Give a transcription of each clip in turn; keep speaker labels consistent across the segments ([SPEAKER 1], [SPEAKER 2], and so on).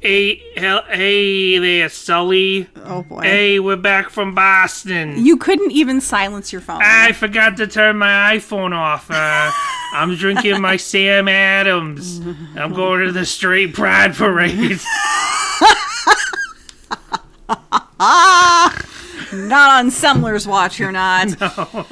[SPEAKER 1] Hey there, Sully.
[SPEAKER 2] Oh, boy.
[SPEAKER 1] Hey, we're back from Boston.
[SPEAKER 2] You couldn't even silence your phone.
[SPEAKER 1] I forgot to turn my iPhone off. I'm drinking my Sam Adams. I'm going to the Straight Pride Parade.
[SPEAKER 2] Not on Semler's watch, you're not.
[SPEAKER 1] No.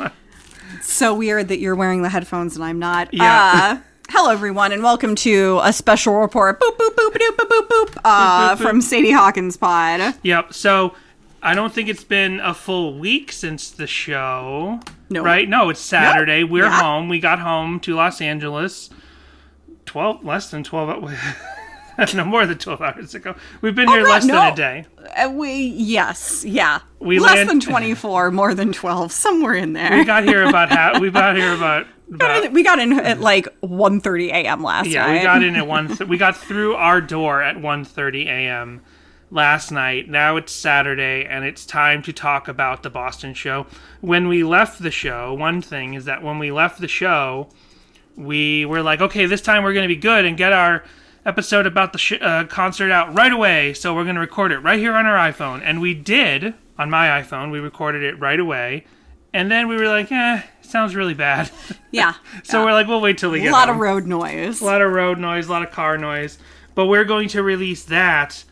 [SPEAKER 2] It's so weird that you're wearing the headphones and I'm not.
[SPEAKER 1] Yeah.
[SPEAKER 2] Hello, everyone, and welcome to a special report. Boop, boop, boop, boop, boop, boop, boop. From Sadie Hawkins' pod.
[SPEAKER 1] Yep, so I don't think it's been a full week since the show.
[SPEAKER 2] No.
[SPEAKER 1] Right? No, it's Saturday.
[SPEAKER 2] Nope.
[SPEAKER 1] We're
[SPEAKER 2] Yeah.
[SPEAKER 1] home. We got home to Los Angeles less than 12 no, more than 12 hours ago. We've been here less than a day.
[SPEAKER 2] Yes, yeah.
[SPEAKER 1] We
[SPEAKER 2] less than 24, more than 12, somewhere in there.
[SPEAKER 1] We got here about we got
[SPEAKER 2] in at like 1:30 a.m. last night.
[SPEAKER 1] Yeah, we got in at we got through our door at 1:30 a.m. last night. Now it's Saturday, and it's time to talk about the Boston show. When we left the show, one thing is that when we left the show, we were like, okay, this time we're going to be good and get our episode about the concert out right away. So we're going to record it right here on our iPhone. And we did, on my iPhone, we recorded it right away. And then we were like, it sounds really bad.
[SPEAKER 2] Yeah.
[SPEAKER 1] So we're like, we'll wait till we get
[SPEAKER 2] home. A lot
[SPEAKER 1] of
[SPEAKER 2] road noise.
[SPEAKER 1] A lot of road noise, a lot of car noise. But we're going to release that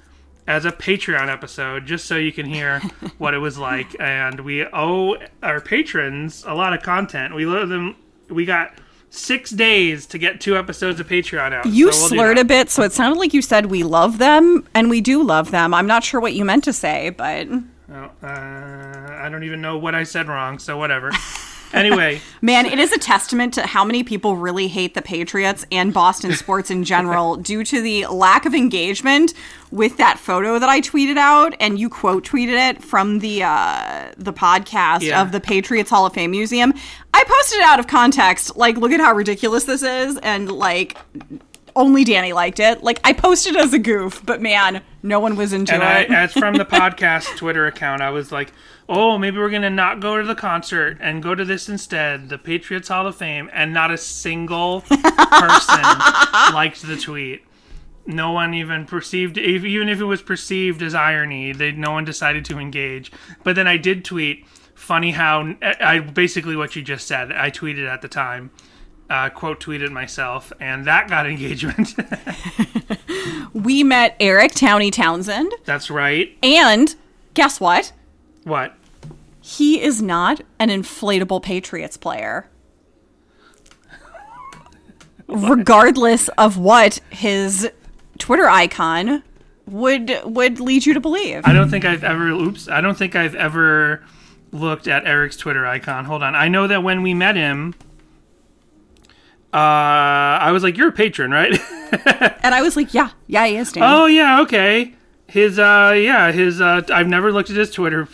[SPEAKER 1] as a Patreon episode, just so you can hear what it was like. And we owe our patrons a lot of content. We got 6 days to get 2 episodes of Patreon out.
[SPEAKER 2] You slurred a bit, so it sounded like you said we love them, and we do love them. I'm not sure what you meant to say, but...
[SPEAKER 1] I don't even know what I said wrong, so whatever. Anyway.
[SPEAKER 2] Man, it is a testament to how many people really hate the Patriots and Boston sports in general due to the lack of engagement with that photo that I tweeted out, and you quote tweeted it from the podcast of the Patriots Hall of Fame Museum. I posted it out of context, like, look at how ridiculous this is, and, like, only Danny liked it. Like, I posted it as a goof, but man, no one was into it.
[SPEAKER 1] As from the podcast Twitter account, I was like, oh, maybe we're going to not go to the concert and go to this instead, the Patriots Hall of Fame, and not a single person liked the tweet. No one even perceived, even if it was perceived as irony, no one decided to engage. But then I did tweet, funny how, basically what you just said, I tweeted at the time. Quote tweeted myself, and that got engagement.
[SPEAKER 2] We met Eric Towney Townsend.
[SPEAKER 1] That's right.
[SPEAKER 2] And guess what?
[SPEAKER 1] What?
[SPEAKER 2] He is not an inflatable Patriots player. Regardless of what his Twitter icon would lead you to believe.
[SPEAKER 1] I don't think I've ever looked at Eric's Twitter icon. Hold on. I know that when we met him, I was like, you're a patron, right?
[SPEAKER 2] And I was like, yeah, he is, Danny.
[SPEAKER 1] Oh, yeah, okay. I've never looked at his Twitter.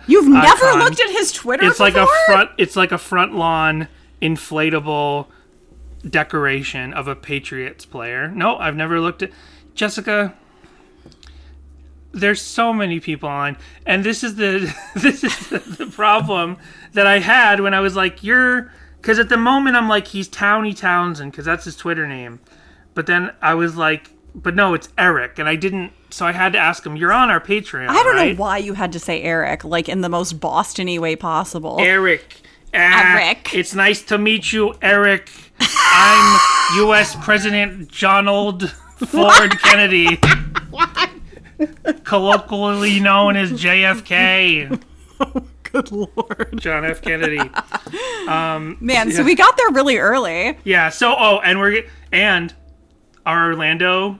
[SPEAKER 2] You've never looked at his Twitter before?
[SPEAKER 1] It's like a front lawn inflatable decoration of a Patriots player. No, I've never looked at... Jessica, there's so many people on, and this is the problem that I had when I was like, because at the moment, I'm like, he's Towney Townsend, because that's his Twitter name. But then I was like, but no, it's Eric. And I didn't, so I had to ask him, you're on our Patreon,
[SPEAKER 2] I don't
[SPEAKER 1] right?
[SPEAKER 2] know why you had to say Eric, like in the most Boston-y way possible.
[SPEAKER 1] Eric.
[SPEAKER 2] Eric.
[SPEAKER 1] It's nice to meet you, Eric. I'm U.S. President Donald Ford Kennedy.
[SPEAKER 2] What?
[SPEAKER 1] Colloquially known as JFK.
[SPEAKER 2] Good Lord.
[SPEAKER 1] John F. Kennedy.
[SPEAKER 2] Man, so we got there really early.
[SPEAKER 1] Yeah, so, and our Orlando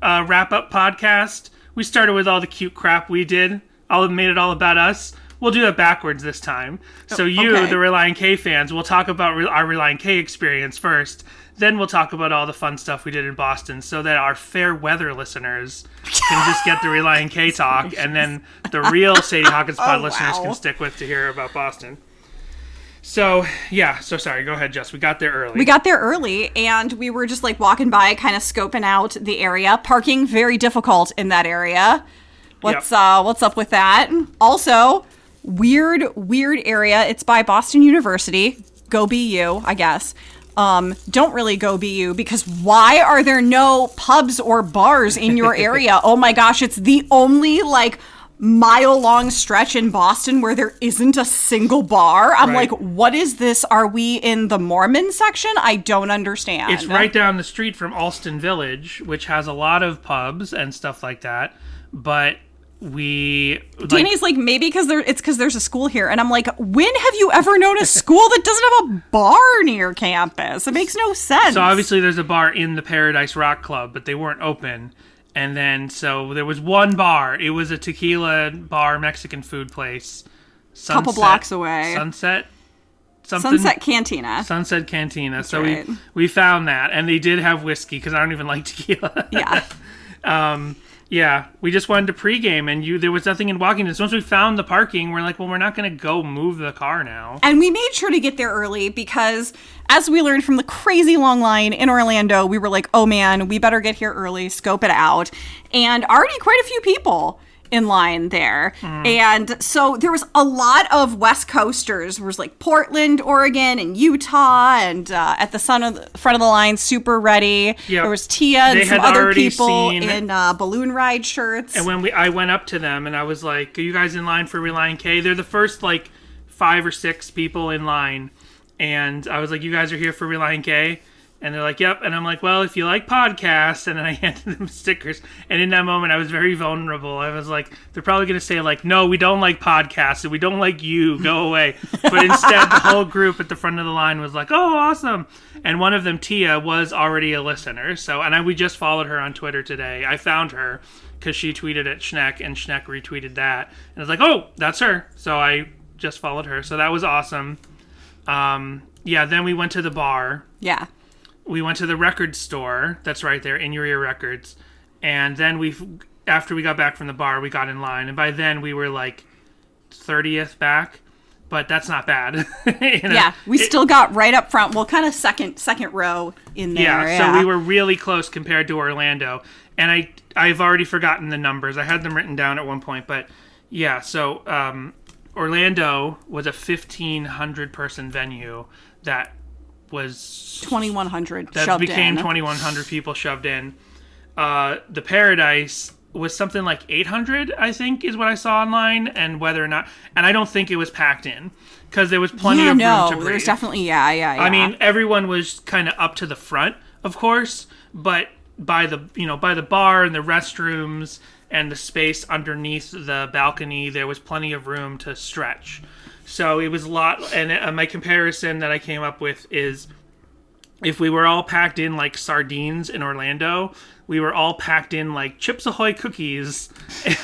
[SPEAKER 1] wrap-up podcast, we started with all the cute crap we did. Made it all about us. We'll do it backwards this time. So the Relient K fans, we'll talk about our Relient K experience first. Then we'll talk about all the fun stuff we did in Boston so that our fair weather listeners can just get the Relient K talk, and then the real Sadie Hawkins pod listeners can stick with to hear about Boston. So, sorry, go ahead, Jess. We got there early. And we were just like walking by, kind of scoping out the area. Parking, very difficult in that area.
[SPEAKER 2] What's up with that? Also, weird area. It's by Boston University. Go BU, I guess. don't really go BU, because why are there no pubs or bars in your area? Oh my gosh, it's the only like mile-long stretch in Boston where there isn't a single bar. I'm like, what is this? Are we in the Mormon section? I don't understand.
[SPEAKER 1] It's right down the street from Alston Village, which has a lot of pubs and stuff like that. But Danny's
[SPEAKER 2] like, maybe because there's a school here. And I'm like, when have you ever known a school that doesn't have a bar near campus? It makes no sense.
[SPEAKER 1] So obviously there's a bar in the Paradise Rock Club, but they weren't open. And then, so there was one bar. It was a tequila bar, Mexican food place.
[SPEAKER 2] Couple blocks away.
[SPEAKER 1] Sunset
[SPEAKER 2] Cantina.
[SPEAKER 1] Sunset Cantina.
[SPEAKER 2] That's
[SPEAKER 1] so
[SPEAKER 2] right.
[SPEAKER 1] we found that. And they did have whiskey, because I don't even like tequila.
[SPEAKER 2] Yeah.
[SPEAKER 1] Yeah, we just wanted to pregame, and there was nothing in Walkington. So once we found the parking, we're like, well, we're not going to go move the car now.
[SPEAKER 2] And we made sure to get there early because, as we learned from the crazy long line in Orlando, we were like, oh man, we better get here early, scope it out. And already quite a few people in line there. And so there was a lot of West Coasters. There was like Portland, Oregon, and Utah, and at the front of the line, super ready. Yep. There was Tia and some other people in balloon ride shirts.
[SPEAKER 1] And when I went up to them and I was like, are you guys in line for Relient K? They're the first like 5 or 6 people in line. And I was like, you guys are here for Relient K? And they're like, yep. And I'm like, well, if you like podcasts. And then I handed them stickers. And in that moment, I was very vulnerable. I was like, they're probably going to say, like, no, we don't like podcasts. And we don't like you. Go away. But instead, the whole group at the front of the line was like, oh, awesome. And one of them, Tia, was already a listener. We just followed her on Twitter today. I found her because she tweeted at Schneck, and Schneck retweeted that. And I was like, oh, that's her. So I just followed her. So that was awesome. Then we went to the bar.
[SPEAKER 2] Yeah.
[SPEAKER 1] We went to the record store that's right there, In Your Ear Records. And then after we got back from the bar, we got in line. And by then, we were like 30th back. But that's not bad.
[SPEAKER 2] We still got right up front. Well, kind of second row in there.
[SPEAKER 1] Yeah, so we were really close compared to Orlando. And I've already forgotten the numbers. I had them written down at one point. But yeah, so Orlando was a 1,500-person venue that was
[SPEAKER 2] 2,100
[SPEAKER 1] that
[SPEAKER 2] shoved
[SPEAKER 1] became
[SPEAKER 2] in.
[SPEAKER 1] 2,100 people shoved in. The Paradise was something like 800, I think, is what I saw online, and whether or not, and I don't think it was packed in because there was plenty of room to breathe.
[SPEAKER 2] There was definitely I
[SPEAKER 1] mean, everyone was kind of up to the front, of course, but by the bar and the restrooms and the space underneath the balcony, there was plenty of room to stretch. So it was a lot, and my comparison that I came up with is if we were all packed in like sardines in Orlando, we were all packed in like Chips Ahoy cookies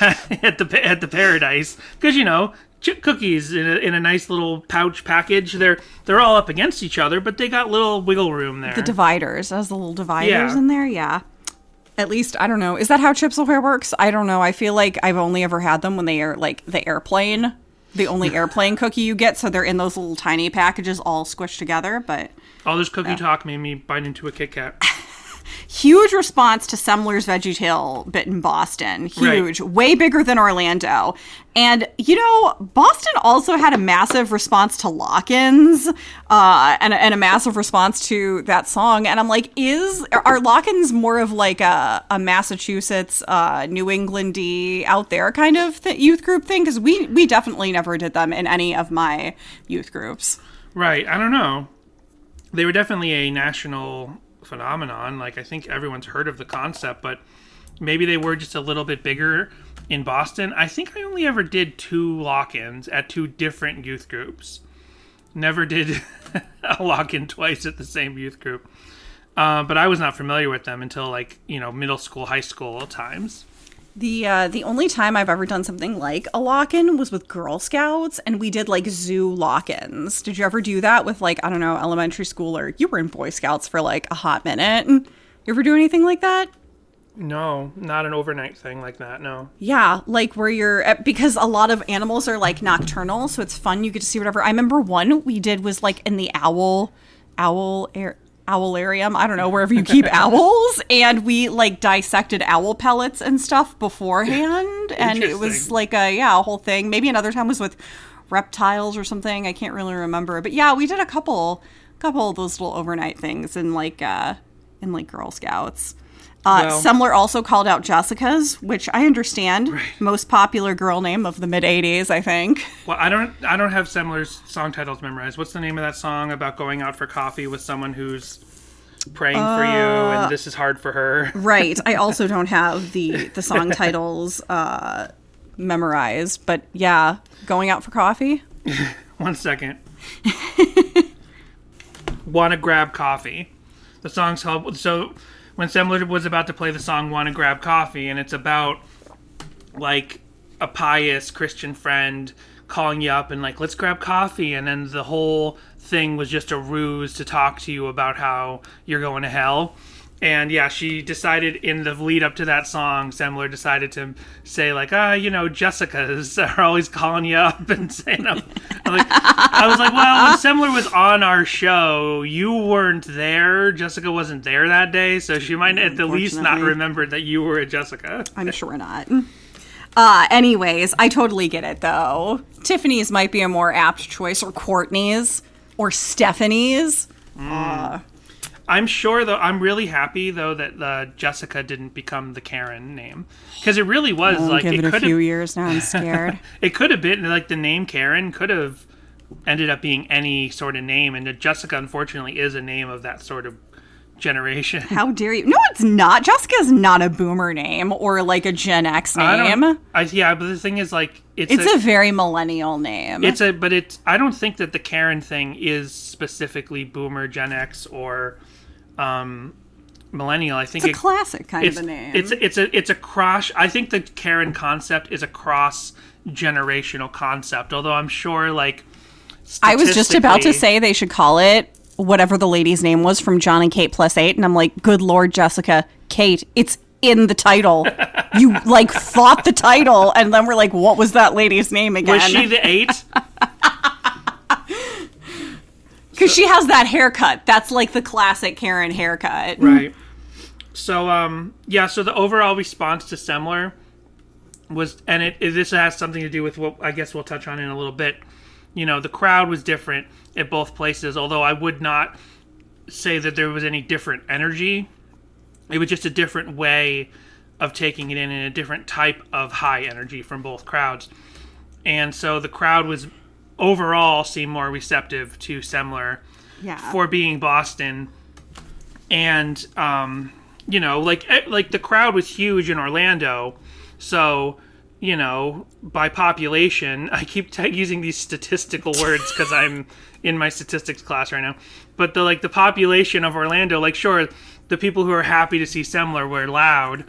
[SPEAKER 1] at the Paradise, because chip cookies in a nice little pouch package. They're all up against each other, but they got little wiggle room there.
[SPEAKER 2] The dividers, has the little dividers in there, yeah. At least, I don't know. Is that how Chips Ahoy works? I don't know. I feel like I've only ever had them when they are like the airplane. The only airplane cookie you get, so they're in those little tiny packages all squished together, but...
[SPEAKER 1] All this cookie talk made me bite into a Kit Kat.
[SPEAKER 2] Huge response to Semler's VeggieTale bit in Boston. Huge. Right. Way bigger than Orlando. And, Boston also had a massive response to Lock-ins and a massive response to that song. And I'm like, are Lock-ins more of like a Massachusetts, New England-y, out there kind of youth group thing? Because we definitely never did them in any of my youth groups.
[SPEAKER 1] Right. I don't know. They were definitely a national phenomenon. Like, I think everyone's heard of the concept, but maybe they were just a little bit bigger in Boston. I think I only ever did 2 lock-ins at 2 different youth groups. Never did a lock-in twice at the same youth group. But I was not familiar with them until middle school, high school times.
[SPEAKER 2] The only time I've ever done something like a lock-in was with Girl Scouts, and we did like zoo lock-ins. Did you ever do that with elementary school, or you were in Boy Scouts for like a hot minute? You ever do anything like that?
[SPEAKER 1] No, not an overnight thing like that, no.
[SPEAKER 2] Yeah, like where you're, because a lot of animals are like nocturnal, so it's fun, you get to see whatever. I remember one we did was like in the owlarium, I don't know, wherever you keep owls, and we like dissected owl pellets and stuff beforehand, and it was like a whole thing. Maybe another time was with reptiles or something, I can't really remember, but yeah, we did a couple couple of those little overnight things in like Girl Scouts.
[SPEAKER 1] Well,
[SPEAKER 2] Semler also called out Jessica's, which I understand.
[SPEAKER 1] Right.
[SPEAKER 2] Most popular girl name of the mid '80s, I think.
[SPEAKER 1] well, I don't have Semler's song titles memorized. What's the name of that song about going out for coffee with someone who's praying for you and this is hard for her?
[SPEAKER 2] Right. I also don't have the song titles memorized, but yeah, going out for coffee.
[SPEAKER 1] 1 second. Wanna Grab Coffee. The song's called, so when Semler was about to play the song Wanna Grab Coffee, and it's about like a pious Christian friend calling you up and like, let's grab coffee, and then the whole thing was just a ruse to talk to you about how you're going to hell. And yeah, she decided in the lead up to that song, Semler decided to say like, Jessica's are always calling you up and saying, I was like, well, when Semler was on our show, you weren't there. Jessica wasn't there that day, so she might at the least not remember that you were a Jessica.
[SPEAKER 2] I'm sure not. Anyways, I totally get it though. Tiffany's might be a more apt choice, or Courtney's, or Stephanie's.
[SPEAKER 1] I'm sure, though, I'm really happy, though, that Jessica didn't become the Karen name. Because it really was,
[SPEAKER 2] Give it a few years now, I'm scared.
[SPEAKER 1] It could have been, like, the name Karen could have ended up being any sort of name. And Jessica, unfortunately, is a name of that sort of generation.
[SPEAKER 2] How dare you? No, it's not. Jessica's not a boomer name or, like, a Gen X name.
[SPEAKER 1] But the thing is, like...
[SPEAKER 2] It's a very millennial name.
[SPEAKER 1] I don't think that the Karen thing is specifically boomer, Gen X, or... millennial. I think
[SPEAKER 2] it's a classic kind of a name.
[SPEAKER 1] It's a cross. I think the Karen concept is a cross generational concept. Although I'm sure, like,
[SPEAKER 2] I was just about to say they should call it whatever the lady's name was from John and Kate Plus 8, and I'm like, good Lord, Jessica, Kate, it's in the title. You like fought the title, and then we're like, what was that lady's name again?
[SPEAKER 1] Was she the 8?
[SPEAKER 2] Because she has that haircut. That's like the classic Karen haircut.
[SPEAKER 1] Right. So, so the overall response to Semler was, and this has something to do with what I guess we'll touch on in a little bit. The crowd was different at both places, although I would not say that there was any different energy. It was just a different way of taking it in, and a different type of high energy from both crowds. And so the crowd was overall seemed more receptive to Semler for being Boston. And, like the crowd was huge in Orlando. So, by population, I keep using these statistical words because I'm in my statistics class right now. But the population of Orlando, like, sure, the people who are happy to see Semler were loud.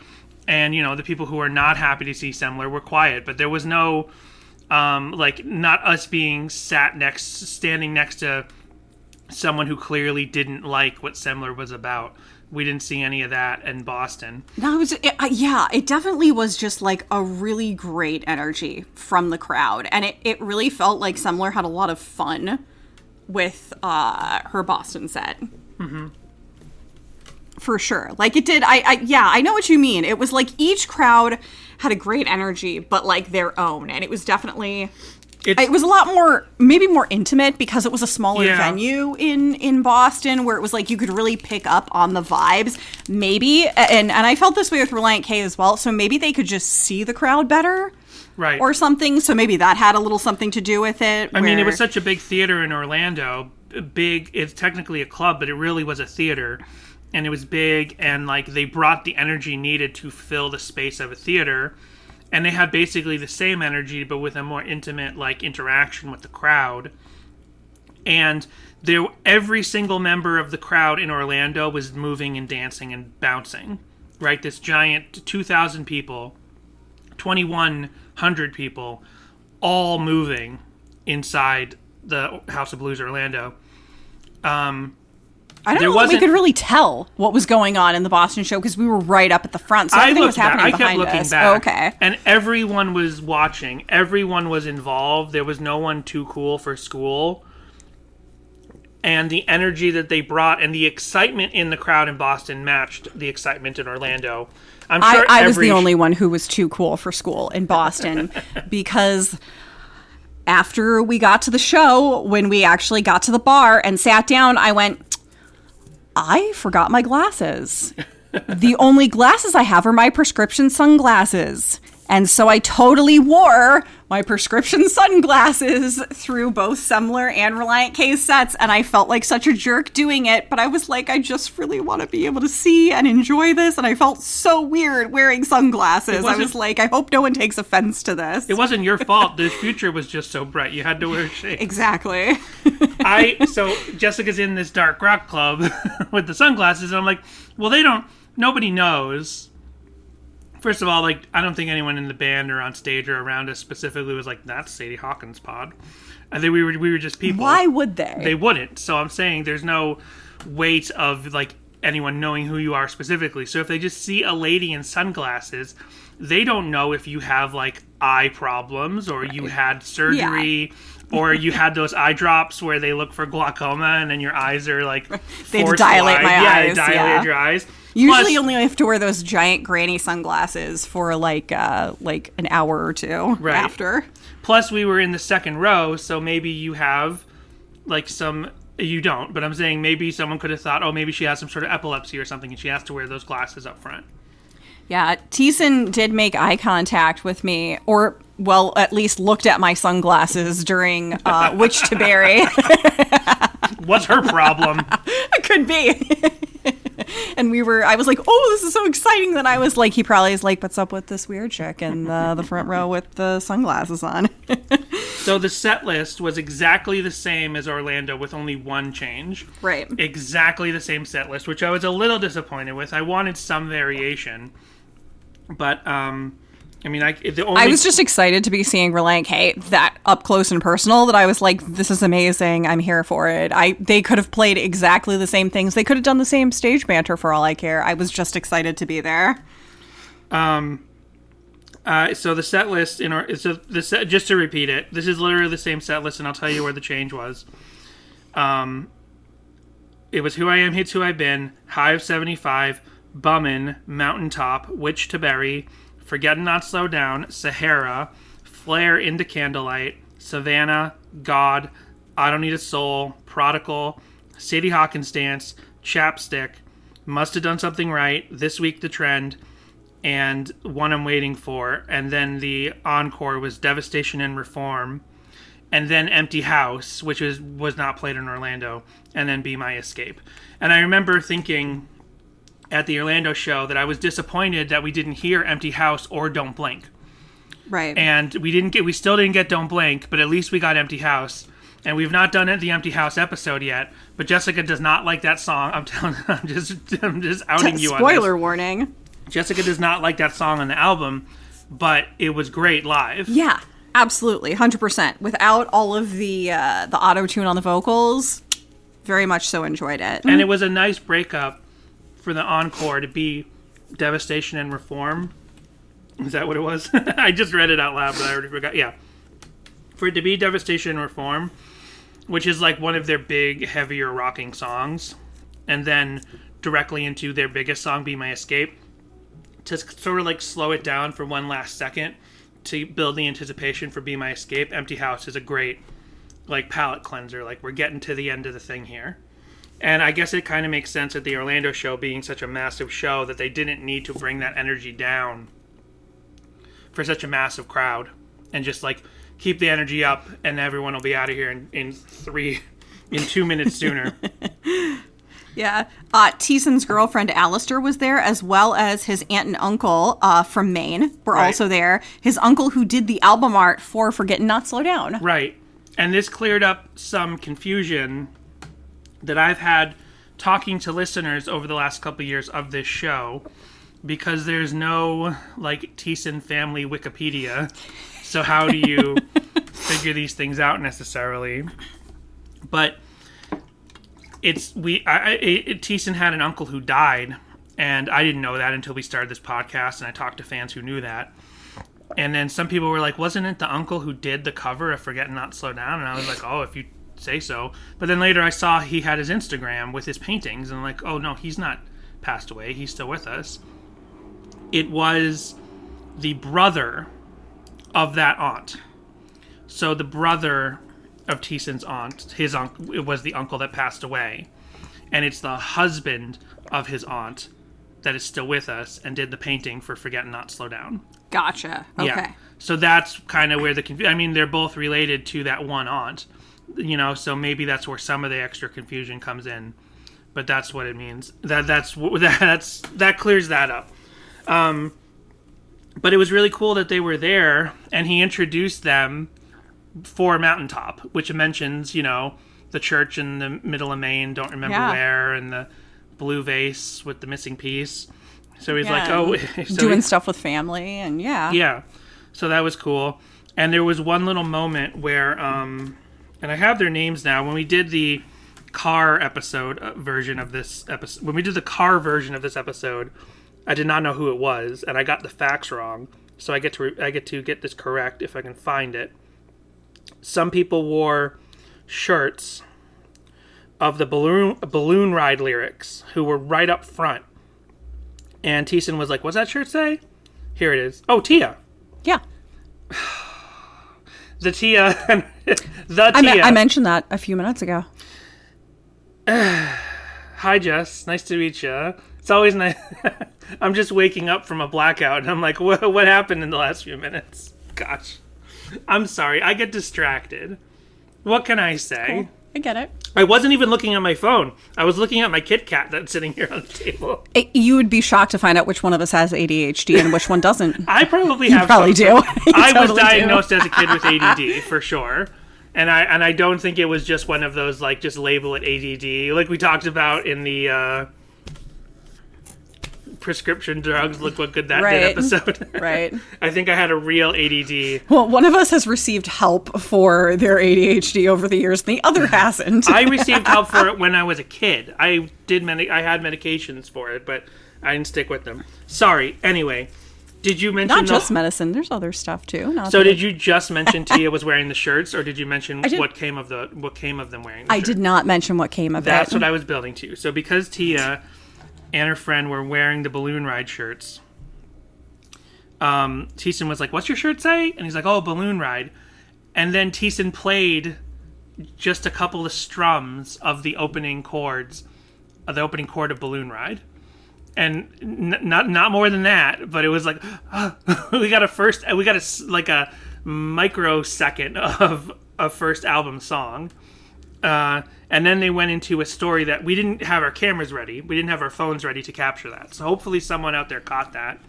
[SPEAKER 1] And, the people who are not happy to see Semler were quiet. But there was no... not us being standing next to someone who clearly didn't like what Semler was about. We didn't see any of that in Boston.
[SPEAKER 2] No, it definitely was just like a really great energy from the crowd. And it really felt like Semler had a lot of fun with her Boston set. Mm-hmm. For sure. Like it did. I know what you mean. It was like each crowd had a great energy, but like their own. And it was definitely, it was a lot more, maybe more intimate because it was a smaller venue in Boston where it was like you could really pick up on the vibes. Maybe, and I felt this way with Relient K as well. So maybe they could just see the crowd better.
[SPEAKER 1] Right.
[SPEAKER 2] Or something. So maybe that had a little something to do with it.
[SPEAKER 1] I mean, it was such a big theater in Orlando. It's technically a club, but it really was a theater. And it was big, and like they brought the energy needed to fill the space of a theater, and they had basically the same energy, but with a more intimate like interaction with the crowd. And every single member of the crowd in Orlando was moving and dancing and bouncing. Right, this giant 2,000 people, 2,100 people, all moving inside the House of Blues Orlando.
[SPEAKER 2] I don't know if we could really tell what was going on in the Boston show because we were right up at the front, so everything was happening behind us. I kept looking back.
[SPEAKER 1] Oh, okay. And everyone was watching. Everyone was involved. There was no one too cool for school. And the energy that they brought and the excitement in the crowd in Boston matched the excitement in Orlando. I'm sure
[SPEAKER 2] I was the only one who was too cool for school in Boston because after we got to the show, when we actually got to the bar and sat down, I went, I forgot my glasses. The only glasses I have are my prescription sunglasses. And so I totally wore my prescription sunglasses through both Semler and Relient K sets, and I felt like such a jerk doing it, but I was like, I just really want to be able to see and enjoy this, and I felt so weird wearing sunglasses. I was like, I hope no one takes offense to this.
[SPEAKER 1] It wasn't your fault. The future was just so bright. You had to wear shades.
[SPEAKER 2] Exactly.
[SPEAKER 1] So Jessica's in this dark rock club with the sunglasses, and I'm like, well, nobody knows. First of all, like, I don't think anyone in the band or on stage or around us specifically was like, that's Sadie Hawkins' pod. I think we were just people.
[SPEAKER 2] Why would they?
[SPEAKER 1] They wouldn't. So I'm saying there's no weight of, like, anyone knowing who you are specifically. So if they just see a lady in sunglasses, they don't know if you have, like, eye problems or you had surgery or you had those eye drops where they look for glaucoma and then your eyes are, like,
[SPEAKER 2] they dilate my eyes.
[SPEAKER 1] They dilate your eyes.
[SPEAKER 2] Usually only have to wear those giant granny sunglasses for like an hour or two after.
[SPEAKER 1] Plus we were in the second row, so maybe you have like you don't, but I'm saying maybe someone could have thought, oh, maybe she has some sort of epilepsy or something and she has to wear those glasses up front.
[SPEAKER 2] Yeah, Thiessen did make eye contact with me, or, well, at least looked at my sunglasses during Which to Bury.
[SPEAKER 1] What's her problem?
[SPEAKER 2] It could be. And I was like, oh, this is so exciting. Then I was like, he probably is like, what's up with this weird chick in the front row with the sunglasses on?
[SPEAKER 1] So the set list was exactly the same as Orlando with only one change.
[SPEAKER 2] Right.
[SPEAKER 1] Exactly the same set list, which I was a little disappointed with. I wanted some variation. But, I mean, I
[SPEAKER 2] was just excited to be seeing Relient K that up close and personal that I was like, this is amazing. I'm here for it. They could have played exactly the same things. They could have done the same stage banter for all I care. I was just excited to be there.
[SPEAKER 1] So the set list just to repeat it, this is literally the same set list, and I'll tell you where the change was. It was Who I Am Hits Who I've Been, High of 75, Bummin', Mountaintop, Which to Bury, Forget and Not Slow Down, Sahara, Flare into Candlelight, Savannah, God, I Don't Need a Soul, Prodigal, Sadie Hawkins Dance, Chapstick, Must Have Done Something Right, This Week the Trend, and One I'm Waiting For. And then the encore was Devastation and Reform, and then Empty House, which was not played in Orlando, and then Be My Escape. And I remember thinking at the Orlando show that I was disappointed that we didn't hear Empty House or Don't Blink.
[SPEAKER 2] Right.
[SPEAKER 1] And we still didn't get Don't Blink, but at least we got Empty House. And we've not done the Empty House episode yet, but Jessica does not like that song. I'm just outing you on this.
[SPEAKER 2] Spoiler warning.
[SPEAKER 1] Jessica does not like that song on the album, but it was great live.
[SPEAKER 2] Yeah, absolutely, 100%. Without all of the auto-tune on the vocals, very much so enjoyed it.
[SPEAKER 1] And it was a nice breakup for the encore to be Devastation and Reform. Is that what it was? I just read it out loud, but I already forgot. Yeah. For it to be Devastation and Reform, which is like one of their big, heavier rocking songs, and then directly into their biggest song, Be My Escape, to sort of like slow it down for one last second to build the anticipation for Be My Escape, Empty House is a great like palate cleanser. Like, we're getting to the end of the thing here. And I guess it kind of makes sense at the Orlando show being such a massive show that they didn't need to bring that energy down for such a massive crowd and just like keep the energy up and everyone will be out of here in 2 minutes sooner.
[SPEAKER 2] Yeah. Thiessen's girlfriend Alistair was there, as well as his aunt and uncle from Maine were also there. His uncle who did the album art for Forget and Not Slow Down.
[SPEAKER 1] Right. And this cleared up some confusion that I've had talking to listeners over the last couple of years of this show, because there's no like Thiessen family Wikipedia. So how do you figure these things out necessarily? But Thiessen had an uncle who died, and I didn't know that until we started this podcast, and I talked to fans who knew that. And then some people were like, wasn't it the uncle who did the cover of Forget and Not Slow Down? And I was like, oh, if you say so. But then later I saw he had his Instagram with his paintings, and I'm like, oh no, he's not passed away, he's still with us. It was the brother of that aunt. So the brother of Thiesen's aunt, his uncle, it was the uncle that passed away, and it's the husband of his aunt that is still with us and did the painting for Forget Not Slow Down.
[SPEAKER 2] Gotcha. Okay.
[SPEAKER 1] Yeah. So that's kind of where the confusion. I mean, they're both related to that one aunt, so maybe that's where some of the extra confusion comes in. But that's what it means. That clears that up. But it was really cool that they were there, and he introduced them for Mountaintop, which mentions, the church in the middle of Maine, don't remember where, and the blue vase with the missing piece. So he's like, oh...
[SPEAKER 2] doing stuff with family, and
[SPEAKER 1] Yeah. So that was cool. And there was one little moment where, and I have their names now, when we did the car version of this episode, I did not know who it was, and I got the facts wrong. So I get to get this correct if I can find it. Some people wore shirts of the balloon ride lyrics, who were right up front. And Thiessen was like, "What's that shirt say?" Here it is. Oh, Tia.
[SPEAKER 2] Yeah.
[SPEAKER 1] The Tia. Tia.
[SPEAKER 2] I mentioned that a few minutes ago.
[SPEAKER 1] Hi, Jess. Nice to meet you. It's always nice. I'm just waking up from a blackout, and I'm like, what happened in the last few minutes? Gosh. I'm sorry. I get distracted. What can I say?
[SPEAKER 2] Cool. I get it.
[SPEAKER 1] I wasn't even looking at my phone. I was looking at my Kit Kat that's sitting here on the table.
[SPEAKER 2] You would be shocked to find out which one of us has ADHD and which one doesn't.
[SPEAKER 1] I probably have.
[SPEAKER 2] You probably do.
[SPEAKER 1] I was diagnosed as a kid with ADD, for sure. And I don't think it was just one of those, like, just label it ADD. Like we talked about in the prescription drugs, look what good that did episode.
[SPEAKER 2] Right.
[SPEAKER 1] I think I had a real ADD.
[SPEAKER 2] Well, one of us has received help for their ADHD over the years, and the other hasn't.
[SPEAKER 1] I received help for it when I was a kid. I had medications for it, but I didn't stick with them. Sorry. Anyway, did you mention...
[SPEAKER 2] Not just medicine. There's other stuff, too.
[SPEAKER 1] Did you just mention Tia was wearing the shirts, or did you mention what came of them wearing the shirts?
[SPEAKER 2] I did not mention what came of
[SPEAKER 1] That's what I was building to. So because Tia and her friend were wearing the balloon ride shirts, Thiessen was like, "What's your shirt say?" And he's like, "Oh, balloon ride." And then Thiessen played just a couple of strums of the opening chords, of the opening chord of Balloon Ride. And not more than that, but it was like, we got a microsecond of a first album song. And then they went into a story that we didn't have our cameras ready. We didn't have our phones ready to capture that. So hopefully someone out there caught that.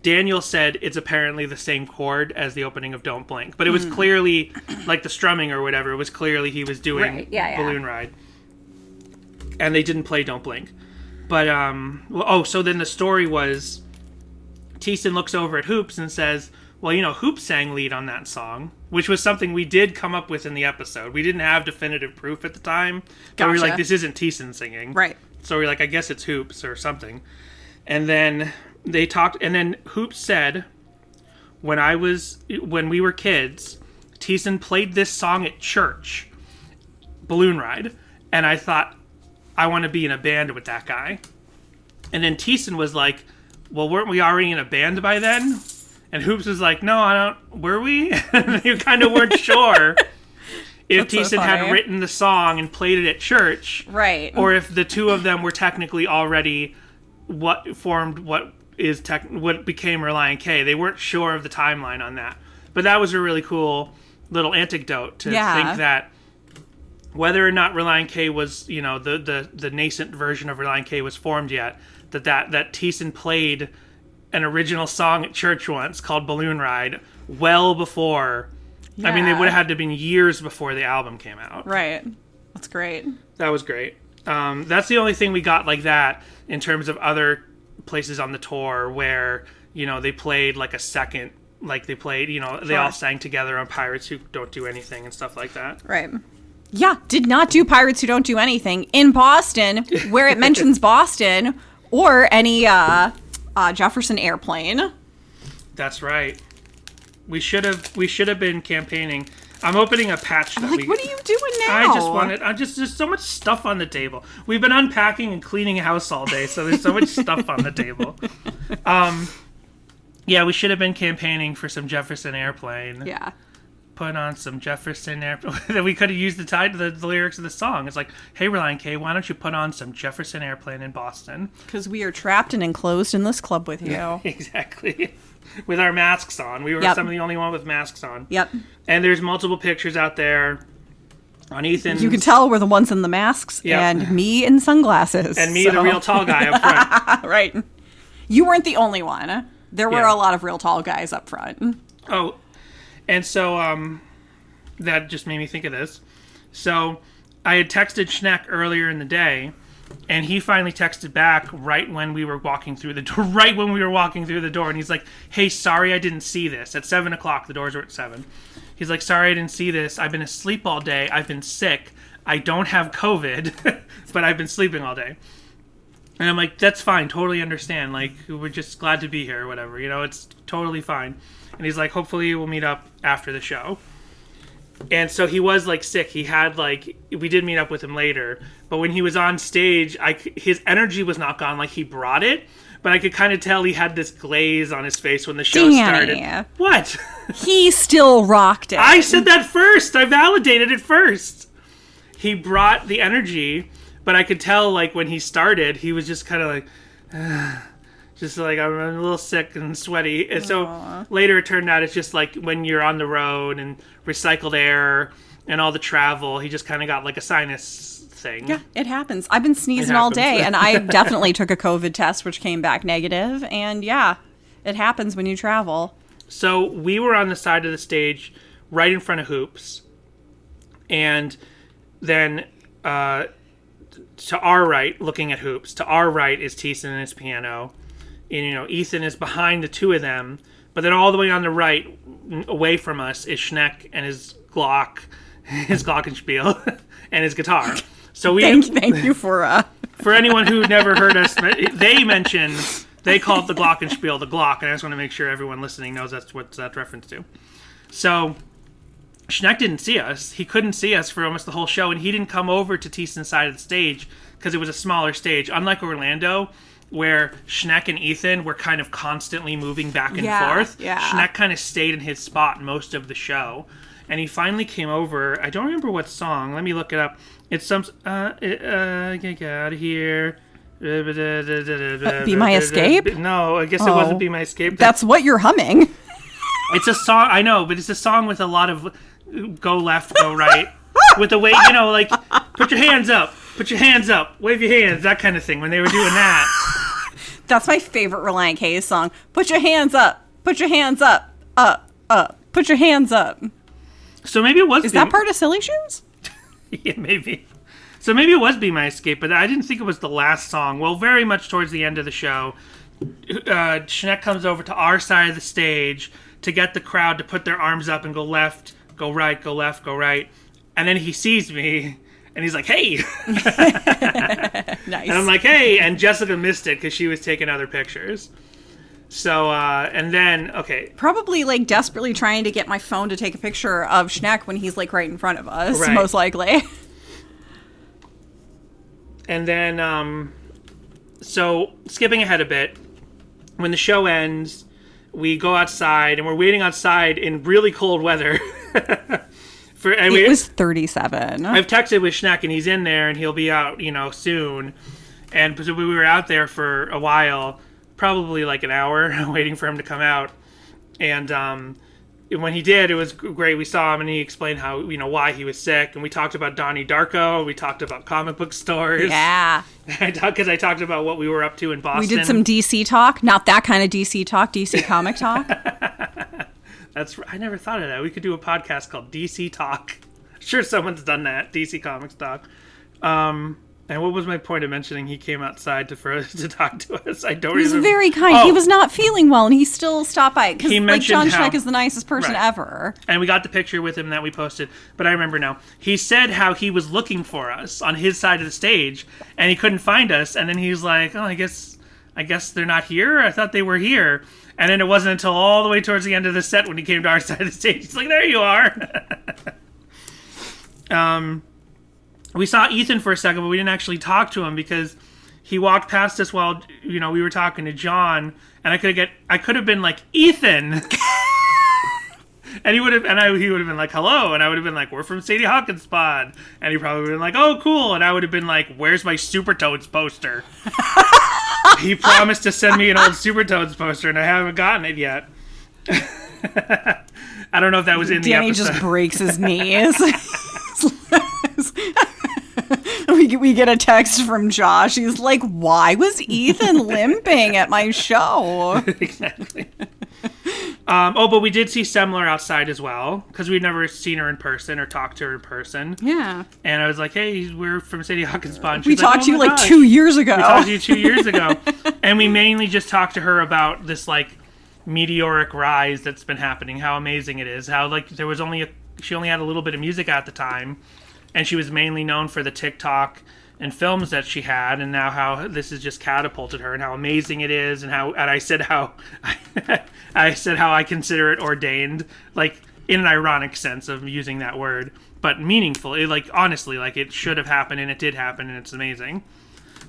[SPEAKER 1] Daniel said it's apparently the same chord as the opening of Don't Blink. But it was clearly, like the strumming or whatever, it was clearly he was doing Balloon Ride. And they didn't play Don't Blink. But, so then the story was, Thiessen looks over at Hoops and says, well, Hoops sang lead on that song, which was something we did come up with in the episode. We didn't have definitive proof at the time. But we were like, this isn't Thiessen singing.
[SPEAKER 2] Right.
[SPEAKER 1] So we were like, I guess it's Hoops or something. And then they talked, and then Hoops said, when we were kids, Thiessen played this song at church, Balloon Ride, and I thought, I want to be in a band with that guy. And then Thiessen was like, well, weren't we already in a band by then? And Hoops was like, no, I don't. Were we? You kind of weren't sure if Thiessen had written the song and played it at church.
[SPEAKER 2] Right.
[SPEAKER 1] Or if the two of them were technically already what became Relient K. They weren't sure of the timeline on that. But that was a really cool little anecdote to think that whether or not Relient K was, the nascent version of Relient K was formed yet, that Thiessen played an original song at church once called Balloon Ride well before. Yeah. I mean, they would have had to have been years before the album came out.
[SPEAKER 2] Right. That's great.
[SPEAKER 1] That was great. That's the only thing we got like that in terms of other places on the tour where, they played like a second, like they played, they all sang together on Pirates Who Don't Do Anything and stuff like that.
[SPEAKER 2] Right. Yeah, did not do Pirates Who Don't Do Anything in Boston, where it mentions Boston, or any Jefferson Airplane.
[SPEAKER 1] That's right. We should have been campaigning. I'm opening a patch.
[SPEAKER 2] What are you doing now?
[SPEAKER 1] There's so much stuff on the table. We've been unpacking and cleaning house all day, so there's so much stuff on the table. Yeah, we should have been campaigning for some Jefferson Airplane.
[SPEAKER 2] Yeah.
[SPEAKER 1] put on some Jefferson Airplane? That we could have used the lyrics of the song. It's like, hey, Relient K, why don't you put on some Jefferson Airplane in Boston?
[SPEAKER 2] Because we are trapped and enclosed in this club with you.
[SPEAKER 1] Exactly. With our masks on. We were some of the only one with masks on.
[SPEAKER 2] Yep.
[SPEAKER 1] And there's multiple pictures out there on Ethan.
[SPEAKER 2] You can tell we're the ones in the masks, and me in sunglasses.
[SPEAKER 1] And me, the real tall guy up front.
[SPEAKER 2] Right. You weren't the only one. There were a lot of real tall guys up front.
[SPEAKER 1] Oh, and so that just made me think of this. So I had texted Schneck earlier in the day, and he finally texted back right when we were walking through the door. Right when we were walking through the door, and he's like, "Hey, sorry I didn't see this." At 7:00, the doors were at 7. He's like, "Sorry I didn't see this. I've been asleep all day. I've been sick. I don't have COVID, but I've been sleeping all day." And I'm like, "That's fine. Totally understand. Like, we're just glad to be here or whatever. You know, it's totally fine." And he's like, "Hopefully we'll meet up after the show." And so he was like sick. He had like, we did meet up with him later, but when he was on stage, his energy was not gone. Like, he brought it, but I could kind of tell he had this glaze on his face when the show started. What?
[SPEAKER 2] He still rocked it.
[SPEAKER 1] I said that first. I validated it first. He brought the energy, but I could tell like when he started, he was just kind of like, just like, I'm a little sick and sweaty. And so later it turned out it's just like when you're on the road and recycled air and all the travel, he just kind of got like a sinus thing.
[SPEAKER 2] Yeah, it happens. I've been sneezing all day, and I definitely took a COVID test, which came back negative. And yeah, it happens when you travel.
[SPEAKER 1] So we were on the side of the stage right in front of Hoops. And then to our right, looking at Hoops, to our right is Thiessen and his piano. And, you know, Ethan is behind the two of them, but then all the way on the right, away from us, is Schneck and his glockenspiel, and his guitar. So we
[SPEAKER 2] thank you for
[SPEAKER 1] anyone who never heard us. They call it the glockenspiel, the Glock, and I just want to make sure everyone listening knows that's what that's reference to. So Schneck didn't see us. He couldn't see us for almost the whole show, and he didn't come over to Thiessen's side of the stage because it was a smaller stage, unlike Orlando, where Schneck and Ethan were kind of constantly moving back and forth.
[SPEAKER 2] Yeah.
[SPEAKER 1] Schneck kind of stayed in his spot most of the show. And he finally came over. I don't remember what song. Let me look it up. It's some... get out of here.
[SPEAKER 2] Be My Escape?
[SPEAKER 1] No, I guess it wasn't Be My Escape.
[SPEAKER 2] That's what you're humming.
[SPEAKER 1] It's a song... I know, but it's a song with a lot of go left, go right. With the way, you know, like, put your hands up. Put your hands up. Wave your hands. That kind of thing when they were doing that.
[SPEAKER 2] That's my favorite Relient K song. Put your hands up. Put your hands up. Up. Put your hands up.
[SPEAKER 1] So maybe it was...
[SPEAKER 2] Is that part of Silly Shoes?
[SPEAKER 1] Yeah, maybe. So maybe it was Be My Escape, but I didn't think it was the last song. Well, very much towards the end of the show, Schneck comes over to our side of the stage to get the crowd to put their arms up and go left, go right, go left, go right. And then he sees me, and he's like, "Hey!"
[SPEAKER 2] Nice.
[SPEAKER 1] And I'm like, "Hey!" And Jessica missed it because she was taking other pictures. So, and then, okay.
[SPEAKER 2] Probably, like, desperately trying to get my phone to take a picture of Schneck when he's, like, right in front of us,
[SPEAKER 1] right.
[SPEAKER 2] Most likely.
[SPEAKER 1] And then, so, skipping ahead a bit, when the show ends, we go outside, and we're waiting outside in really cold weather.
[SPEAKER 2] It was 37.
[SPEAKER 1] I've texted with Schneck, and he's in there, and he'll be out, you know, soon. And so we were out there for a while, probably like an hour, waiting for him to come out. And when he did, it was great. We saw him, and he explained how, you know, why he was sick. And we talked about Donnie Darko. We talked about comic book stores.
[SPEAKER 2] Yeah.
[SPEAKER 1] Because I talked about what we were up to in Boston.
[SPEAKER 2] We did some DC talk. Not that kind of DC talk, DC comic talk.
[SPEAKER 1] I never thought of that. We could do a podcast called DC Talk. Sure, someone's done that. DC Comics Talk. And what was my point of mentioning he came outside to talk to us? I don't.
[SPEAKER 2] He was very kind. He was not feeling well, and he still stopped by. Because like John Schneck is the nicest person ever.
[SPEAKER 1] And we got the picture with him that we posted. But I remember now. He said how he was looking for us on his side of the stage, and he couldn't find us. And then he was like, "Oh, I guess they're not here. I thought they were here." And then it wasn't until all the way towards the end of the set when he came to our side of the stage. He's like, "There you are." We saw Ethan for a second, but we didn't actually talk to him because he walked past us while, you know, we were talking to John, and I could have been like, "Ethan," And he would have been like, hello. And I would have been like, we're from Sadie Hawkins Pod. And he probably would have been like, oh, cool. And I would have been like, where's my Super Toads poster? He promised to send me an old Super Toads poster, and I haven't gotten it yet. I don't know if that was in
[SPEAKER 2] Danny
[SPEAKER 1] the episode.
[SPEAKER 2] just breaks his knees. We get a text from Josh. He's like, why was Ethan limping at my show?
[SPEAKER 1] Exactly. But we did see Semler outside as well, because we'd never seen her in person or talked to her in person.
[SPEAKER 2] Yeah.
[SPEAKER 1] And I was like, hey, we're from Sadie Hawkins Pod.
[SPEAKER 2] We talked to you like 2 years ago.
[SPEAKER 1] We talked to you 2 years ago. And we mainly just talked to her about this, like, meteoric rise that's been happening, how amazing it is, how, like, she only had a little bit of music at the time, and she was mainly known for the TikTok and films that she had, and now how this has just catapulted her, and how amazing it is, and I said how I consider it ordained, like in an ironic sense of using that word, but meaningful. It, like, honestly, like, it should have happened, and it did happen, and it's amazing.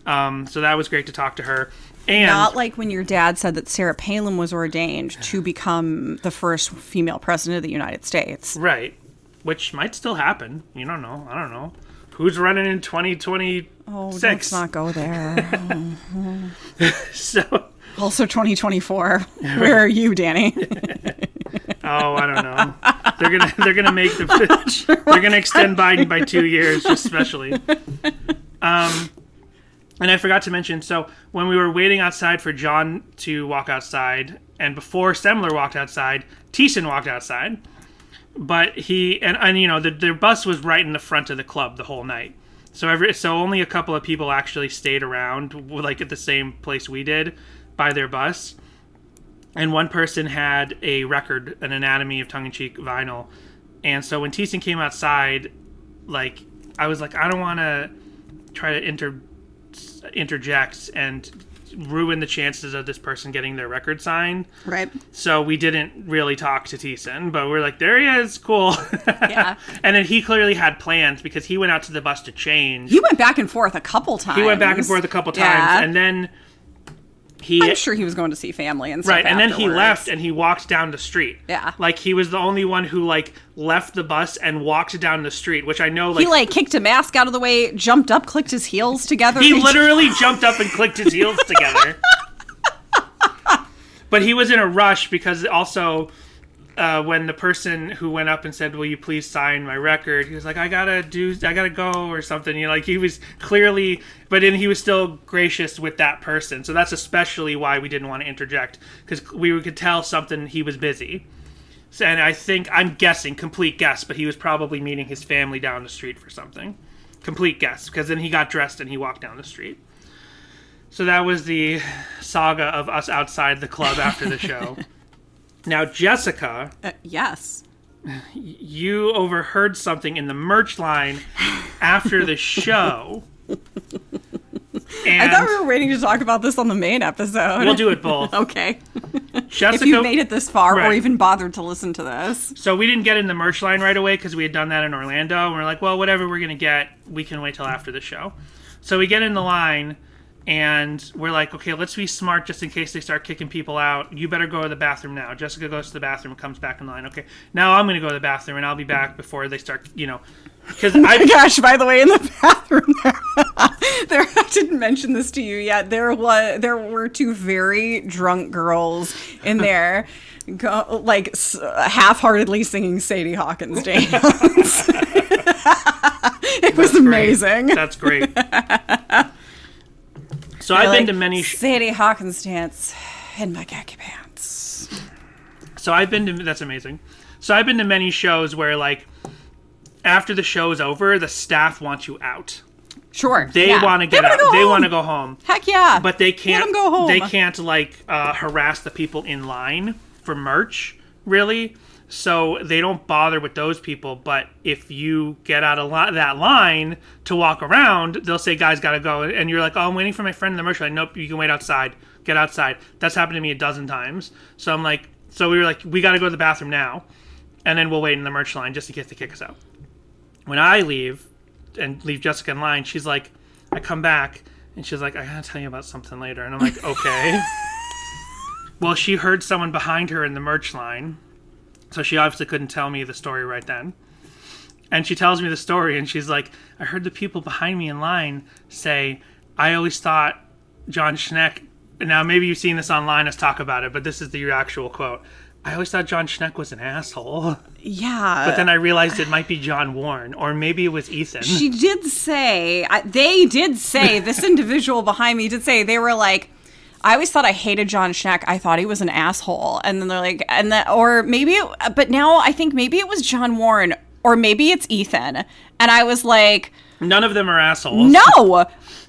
[SPEAKER 1] So that was great to talk to her. And
[SPEAKER 2] not like when your dad said that Sarah Palin was ordained to become the first female president of the United States.
[SPEAKER 1] Right. Which might still happen. You don't know. I don't know. Who's running in 2026?
[SPEAKER 2] Oh, let's not go there.
[SPEAKER 1] So.
[SPEAKER 2] Also 2024. Where are you, Danny?
[SPEAKER 1] Oh, I don't know. They're gonna make they're gonna extend Biden by 2 years, just especially. And I forgot to mention, so when we were waiting outside for John to walk outside, and before Semler walked outside, Thiessen walked outside. But he, and you know, their bus was right in the front of the club the whole night. So only a couple of people actually stayed around, like at the same place we did, by their bus. And one person had a record, an Anatomy of Tongue-in-Cheek vinyl. And so when Thiessen came outside, like, I was like, I don't want to try to interject and ruin the chances of this person getting their record signed.
[SPEAKER 2] Right.
[SPEAKER 1] So we didn't really talk to Thiessen, but we're like, there he is, cool.
[SPEAKER 2] Yeah.
[SPEAKER 1] And then he clearly had plans because he went out to the bus to change.
[SPEAKER 2] He went back and forth a couple times.
[SPEAKER 1] Yeah. And then
[SPEAKER 2] I'm sure he was going to see family and stuff.
[SPEAKER 1] Right, and then he
[SPEAKER 2] afterwards.
[SPEAKER 1] left and he walked down the street.
[SPEAKER 2] Yeah.
[SPEAKER 1] Like, he was the only one who, like, left the bus and walked down the street, which I know, like...
[SPEAKER 2] He, like, kicked a mask out of the way, jumped up, clicked his heels together.
[SPEAKER 1] He literally jumped up and clicked his heels together. But he was in a rush because also... when the person who went up and said, will you please sign my record, he was like, I gotta go or something. You know, like, he was clearly, but then he was still gracious with that person. So that's especially why we didn't want to interject, because we could tell something, he was busy. So, and I'm guessing, complete guess, but he was probably meeting his family down the street for something. Complete guess, because then he got dressed and he walked down the street. So that was the saga of us outside the club after the show. Now, Jessica.
[SPEAKER 2] Yes.
[SPEAKER 1] You overheard something in the merch line after the show. And
[SPEAKER 2] I thought we were waiting to talk about this on the main episode.
[SPEAKER 1] We'll do it both.
[SPEAKER 2] Okay.
[SPEAKER 1] Jessica,
[SPEAKER 2] if you've made it this far
[SPEAKER 1] right.
[SPEAKER 2] or even bothered to listen to this.
[SPEAKER 1] So we didn't get in the merch line right away because we had done that in Orlando. And we're like, well, whatever we're going to get, we can wait till after the show. So we get in the line. And we're like, okay, let's be smart just in case they start kicking people out. You better go to the bathroom now. Jessica goes to the bathroom and comes back in line. Okay, now I'm going to go to the bathroom and I'll be back before they start, you know. Because
[SPEAKER 2] oh my gosh, by the way, in the bathroom there, I didn't mention this to you yet. There were two very drunk girls in there, half-heartedly singing Sadie Hawkins dance. It was amazing.
[SPEAKER 1] That's great. So I've been to many...
[SPEAKER 2] Sadie Hawkins dance in my khaki pants.
[SPEAKER 1] So I've been to... That's amazing. So I've been to many shows where, like, after the show's over, the staff wants you out.
[SPEAKER 2] Sure.
[SPEAKER 1] They want to get out. They want to go home.
[SPEAKER 2] Heck yeah.
[SPEAKER 1] But they can't...
[SPEAKER 2] Let them go home.
[SPEAKER 1] They can't, like, harass the people in line for merch, really. So they don't bother with those people, but if you get out of that line to walk around, they'll say, guys, gotta go. And you're like, oh, I'm waiting for my friend in the merch line. Nope, you can wait outside. Get outside. That's happened to me a dozen times. So I'm like, so we were like, we gotta go to the bathroom now. And then we'll wait in the merch line just in case they kick us out. When I leave and leave Jessica in line, she's like, I come back and she's like, I gotta tell you about something later. And I'm like, okay. Well, she heard someone behind her in the merch line. So she obviously couldn't tell me the story right then. And she tells me the story, and she's like, I heard the people behind me in line say, I always thought John Schneck... Now, maybe you've seen this online, us talk about it, but this is the actual quote. I always thought John Schneck was an asshole.
[SPEAKER 2] Yeah.
[SPEAKER 1] But then I realized it might be John Warren, or maybe it was Ethan.
[SPEAKER 2] She did say, this individual behind me did say, they were like, I always thought I hated John Schneck. I thought he was an asshole. And then they're like, but now I think maybe it was John Warren, or maybe it's Ethan. And I was like...
[SPEAKER 1] None of them are assholes.
[SPEAKER 2] No!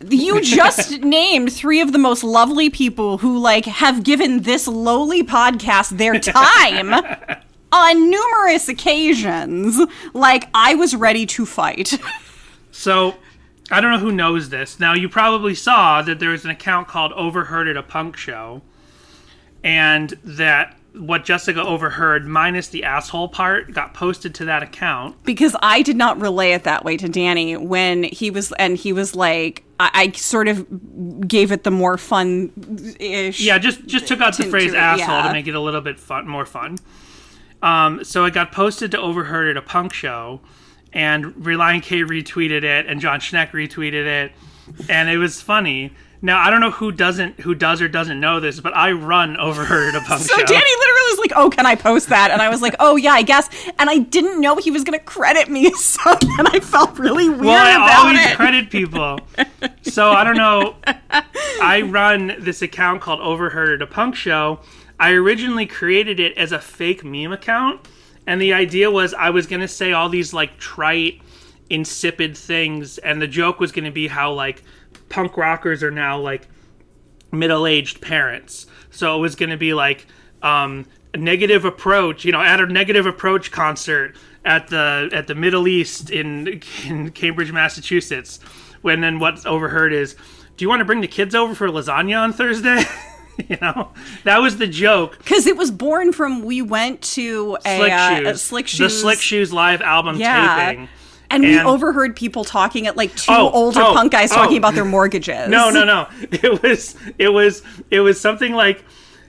[SPEAKER 2] You just named 3 of the most lovely people who, like, have given this lowly podcast their time on numerous occasions. Like, I was ready to fight.
[SPEAKER 1] So, I don't know who knows this. Now, you probably saw that there was an account called Overheard at a Punk Show, and that what Jessica overheard, minus the asshole part, got posted to that account.
[SPEAKER 2] Because I did not relay it that way to Danny when he was like, I sort of gave it the more fun-ish.
[SPEAKER 1] Yeah, just took out the phrase asshole to make it a little bit more fun. So it got posted to Overheard at a Punk Show, and Relient K retweeted it, and John Schneck retweeted it, and it was funny. Now, I don't know who does or doesn't know this, but I run Overheard at a Punk Show.
[SPEAKER 2] So Danny literally was like, oh, can I post that? And I was like, oh, yeah, I guess. And I didn't know he was going to credit me, so then I felt really weird about it.
[SPEAKER 1] Well, I always credit people. So, I don't know. I run this account called Overheard at a Punk Show. I originally created it as a fake meme account, and the idea was I was going to say all these, like, trite, insipid things, and the joke was going to be how, like, punk rockers are now like middle-aged parents. So it was going to be like a negative approach, at a negative approach concert at the Middle East in Cambridge, Massachusetts. When then what's overheard is, do you want to bring the kids over for lasagna on Thursday? That was the joke.
[SPEAKER 2] Because it was born from, we went to a Slick Shoes.
[SPEAKER 1] The Slick Shoes live album taping.
[SPEAKER 2] And we overheard people talking at like 2 older punk guys talking about their mortgages.
[SPEAKER 1] No. It was something like,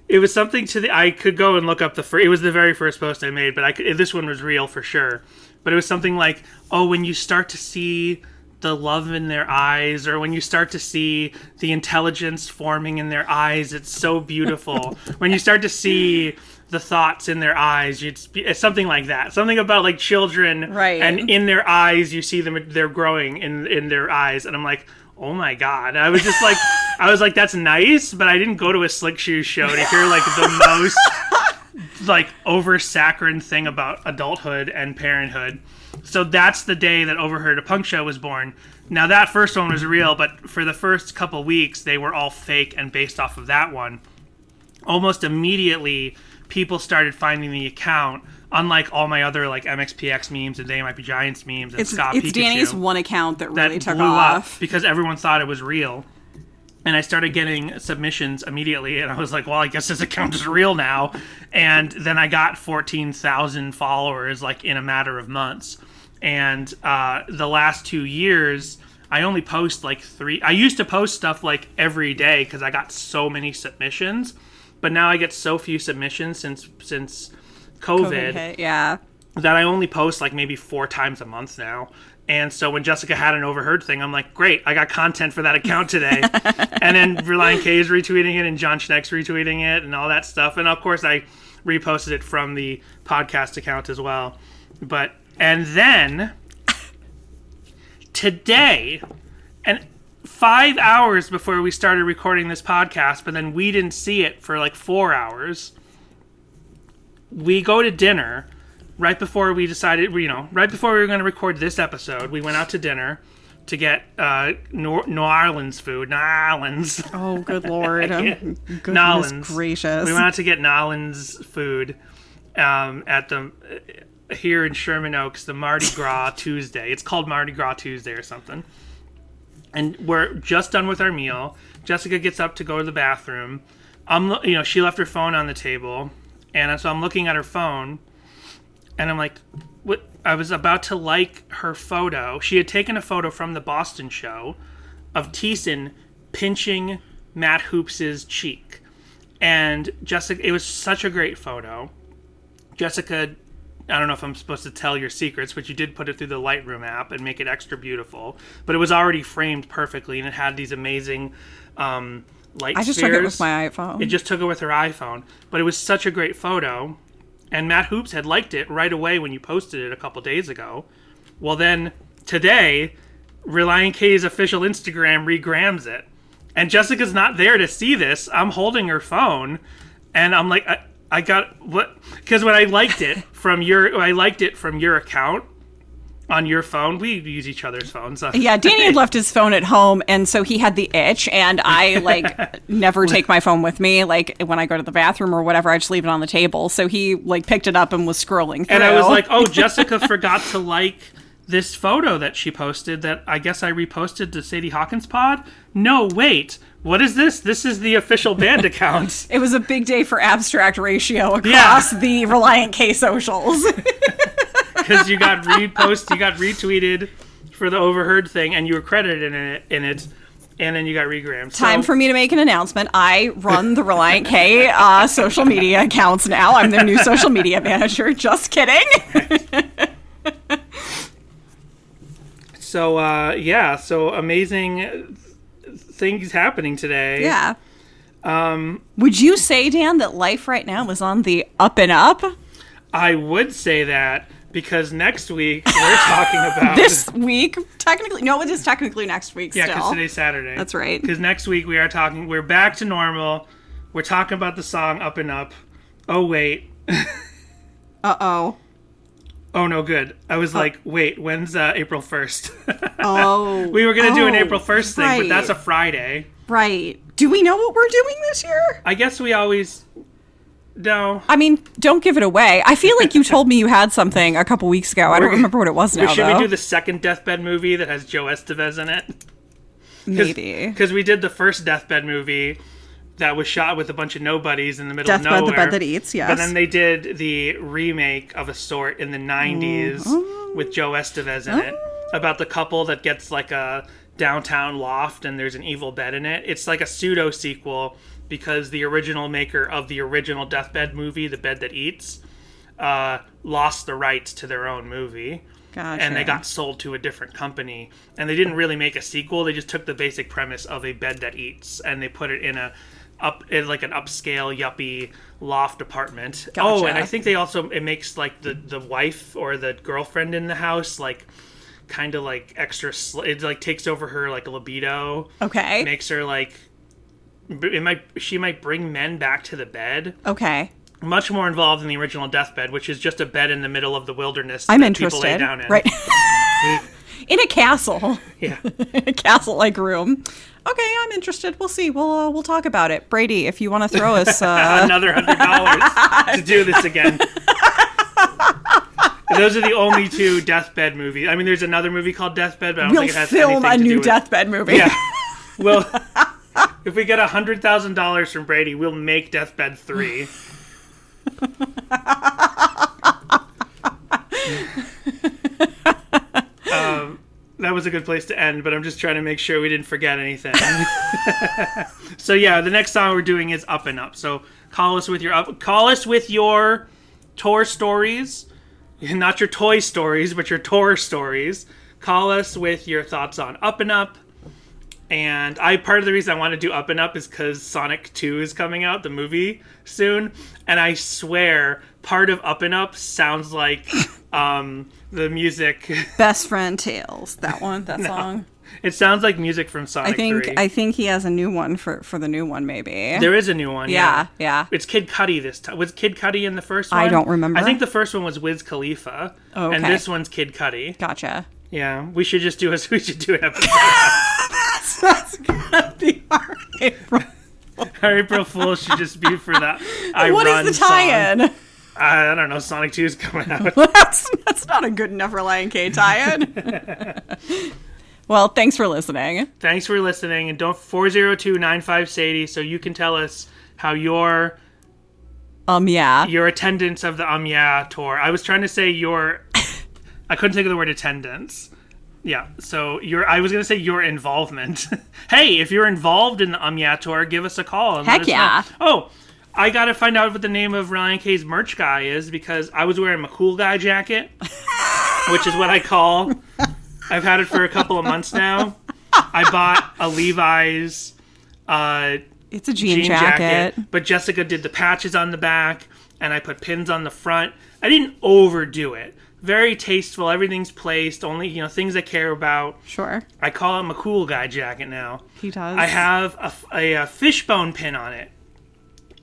[SPEAKER 1] it was something I could go and look up it was the very first post I made, but this one was real for sure. But it was something like, when you start to see the love in their eyes, or when you start to see the intelligence forming in their eyes, it's so beautiful. When you start to see the thoughts in their eyes, it's something like that. Something about like children,
[SPEAKER 2] right?
[SPEAKER 1] And in their eyes, you see them; they're growing in their eyes. And I'm like, oh my god! I was just like, that's nice, but I didn't go to a Slick Shoes show to hear like the most like over saccharine thing about adulthood and parenthood. So that's the day that Overheard a Punk Show was born. Now that first one was real, but for the first couple weeks, they were all fake and based off of that one. Almost immediately, people started finding the account, unlike all my other like MXPX memes and They Might Be Giants memes and Scott Pikachu.
[SPEAKER 2] It's Danny's one account that really took
[SPEAKER 1] blew
[SPEAKER 2] off.
[SPEAKER 1] Up because everyone thought it was real. And I started getting submissions immediately, and I was like, well, I guess this account is real now. And then I got 14,000 followers like in a matter of months. And the last 2 years, I only post like 3. I used to post stuff like every day because I got so many submissions. But now I get so few submissions since COVID
[SPEAKER 2] hit, yeah,
[SPEAKER 1] that I only post like maybe 4 times a month now. And so when Jessica had an overheard thing, I'm like, great, I got content for that account today. And then Relient K is retweeting it, and John Schneck's retweeting it, and all that stuff. And of course, I reposted it from the podcast account as well. And then today, and 5 hours before we started recording this podcast, but then we didn't see it for like 4 hours. We go to dinner right before we decided, right before we were going to record this episode. We went out to dinner to get New Orleans food. New Orleans.
[SPEAKER 2] Oh, good Lord.
[SPEAKER 1] Goodness
[SPEAKER 2] gracious.
[SPEAKER 1] We went out to get New Orleans food at here in Sherman Oaks, the Mardi Gras Tuesday. It's called Mardi Gras Tuesday or something. And we're just done with our meal. Jessica gets up to go to the bathroom. She left her phone on the table, and so I'm looking at her phone, and I'm like, what? I was about to like her photo. She had taken a photo from the Boston show of Thiessen pinching Matt Hoops's cheek, and Jessica. It was such a great photo. Jessica I don't know if I'm supposed to tell your secrets, but you did put it through the Lightroom app and make it extra beautiful. But it was already framed perfectly, and it had these amazing light
[SPEAKER 2] I just
[SPEAKER 1] spheres.
[SPEAKER 2] took it with my iPhone.
[SPEAKER 1] It just took it with her iPhone. But it was such a great photo. And Matt Hoops had liked it right away when you posted it a couple days ago. Well, then today, Relient K's official Instagram regrams it. And Jessica's not there to see this. I'm holding her phone, and I'm like, I got what? Because when I liked it from your account on your phone. We use each other's phones.
[SPEAKER 2] Yeah, Danny had left his phone at home, and so he had the itch, and I, never take my phone with me. Like, when I go to the bathroom or whatever, I just leave it on the table. So he, picked it up and was scrolling through.
[SPEAKER 1] And I was like, oh, Jessica forgot to like this photo that she posted that I guess I reposted to Sadie Hawkins Pod. No, wait. What is this? This is the official band account.
[SPEAKER 2] It was a big day for abstract ratio across the Relient K socials.
[SPEAKER 1] Because you got retweeted for the overheard thing, and you were credited in it, and then you got regrammed.
[SPEAKER 2] Time for me to make an announcement. I run the Relient K social media accounts now. I'm their new social media manager. Just kidding.
[SPEAKER 1] So amazing things happening today.
[SPEAKER 2] Yeah. Would you say, Dan, that life right now is on the up and up?
[SPEAKER 1] I would say that because next week we're talking about...
[SPEAKER 2] This week? Technically. No, it is technically next week still.
[SPEAKER 1] Yeah, because today's Saturday.
[SPEAKER 2] That's right.
[SPEAKER 1] Because next week we're back to normal. We're talking about the song Up and Up. Oh, wait.
[SPEAKER 2] Uh-oh.
[SPEAKER 1] Oh, no, good. I was like, wait, when's April 1st?
[SPEAKER 2] Oh.
[SPEAKER 1] We were going to do an April 1st thing,
[SPEAKER 2] right.
[SPEAKER 1] but that's a Friday.
[SPEAKER 2] Right. Do we know what we're doing this year?
[SPEAKER 1] I guess we always... No.
[SPEAKER 2] I mean, don't give it away. I feel like you told me you had something a couple weeks ago. I don't remember what it was now,
[SPEAKER 1] Should
[SPEAKER 2] though.
[SPEAKER 1] we do the second Deathbed movie that has Joe Estevez in it?
[SPEAKER 2] Maybe.
[SPEAKER 1] Because we did the first Deathbed movie that was shot with a bunch of nobodies in the middle of nowhere.
[SPEAKER 2] Deathbed, the bed that eats, yes.
[SPEAKER 1] But then they did the remake of a sort in the 90s with Joe Estevez in it about the couple that gets like a downtown loft and there's an evil bed in it. It's like a pseudo sequel because the original maker of the original Deathbed movie, The Bed That Eats, lost the rights to their own movie.
[SPEAKER 2] Gotcha.
[SPEAKER 1] And they got sold to a different company. And they didn't really make a sequel. They just took the basic premise of a bed that eats and they put it in an upscale yuppie loft apartment.
[SPEAKER 2] Gotcha.
[SPEAKER 1] Oh, and I think it makes like the wife or the girlfriend in the house like kind of like extra. It like takes over her like libido.
[SPEAKER 2] Okay.
[SPEAKER 1] Makes her like. She might bring men back to the bed.
[SPEAKER 2] Okay.
[SPEAKER 1] Much more involved than the original Deathbed, which is just a bed in the middle of the wilderness
[SPEAKER 2] I'm
[SPEAKER 1] that
[SPEAKER 2] interested.
[SPEAKER 1] people lay down in.
[SPEAKER 2] Right. In a castle.
[SPEAKER 1] Yeah.
[SPEAKER 2] A castle-like room. Okay, I'm interested. We'll see. We'll talk about it. Brady, if you want to throw us
[SPEAKER 1] another $100 to do this again. Those are the only two Deathbed movies. I mean, there's another movie called Deathbed, but I don't think it has anything to do with...
[SPEAKER 2] We'll film a new Deathbed movie.
[SPEAKER 1] Yeah. Well, if we get $100,000 from Brady, we'll make Deathbed 3. That was a good place to end, but I'm just trying to make sure we didn't forget anything. So yeah, the next song we're doing is Up and Up. So call us with your tour stories, not your toy stories, but your tour stories. Call us with your thoughts on Up and Up. And part of the reason I want to do Up and Up is because Sonic 2 is coming out, the movie, soon. And I swear, part of Up and Up sounds like the music.
[SPEAKER 2] Best Friend Tales, that song.
[SPEAKER 1] It sounds like music from Sonic 3.
[SPEAKER 2] I think he has a new one for the new one, maybe.
[SPEAKER 1] There is a new one, yeah.
[SPEAKER 2] Yeah.
[SPEAKER 1] It's Kid Cudi this time. Was Kid Cudi in the first one?
[SPEAKER 2] I don't remember.
[SPEAKER 1] I think the first one was Wiz Khalifa.
[SPEAKER 2] Oh, okay.
[SPEAKER 1] And this one's Kid Cudi.
[SPEAKER 2] Gotcha.
[SPEAKER 1] Yeah, we should do an episode.
[SPEAKER 2] That's gonna be our April.
[SPEAKER 1] Our April Fool should just be for that.
[SPEAKER 2] What is the tie-in?
[SPEAKER 1] Song. I don't know. Sonic 2 is coming out.
[SPEAKER 2] That's not a good enough Relient K tie-in. Well, thanks for listening.
[SPEAKER 1] Thanks for listening, and don't 402-95 Sadie, so you can tell us how your attendance of the tour. I was trying to say I couldn't think of the word attendance. Yeah, so I was going to say your involvement. Hey, if you're involved in the tour, give us a call. And
[SPEAKER 2] Heck yeah.
[SPEAKER 1] Know. Oh, I gotta find out what the name of Relient K's merch guy is, because I was wearing my cool guy jacket, which is what I call. I've had it for a couple of months now. I bought a Levi's
[SPEAKER 2] it's a jean jacket,
[SPEAKER 1] but Jessica did the patches on the back, and I put pins on the front. I didn't overdo it. Very tasteful. Everything's placed. Only, things I care about.
[SPEAKER 2] Sure.
[SPEAKER 1] I call it my cool guy jacket now.
[SPEAKER 2] He does.
[SPEAKER 1] I have a fishbone pin on it.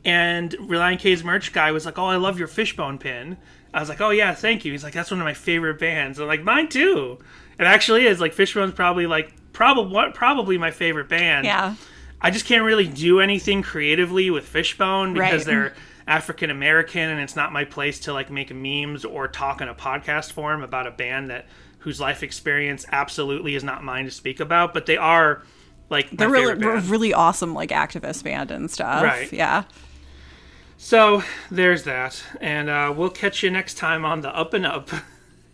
[SPEAKER 1] And Relient K's merch guy was like, "Oh, I love your fishbone pin." I was like, "Oh yeah, thank you." He's like, "That's one of my favorite bands." I'm like, "Mine too." It actually is. Like, Fishbone's probably my favorite band.
[SPEAKER 2] Yeah.
[SPEAKER 1] I just can't really do anything creatively with Fishbone because they're African American, and it's not my place to make memes or talk in a podcast form about a band whose life experience absolutely is not mine to speak about. But they are
[SPEAKER 2] they're really awesome activist band and stuff.
[SPEAKER 1] Right.
[SPEAKER 2] Yeah.
[SPEAKER 1] So there's that, and we'll catch you next time on the Up and Up.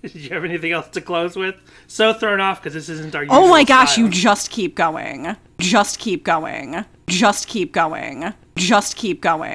[SPEAKER 1] Did you have anything else to close with? So thrown off because this isn't our usual
[SPEAKER 2] Oh my gosh,
[SPEAKER 1] style.
[SPEAKER 2] you just keep going. Just keep going. Just keep going. Just keep going.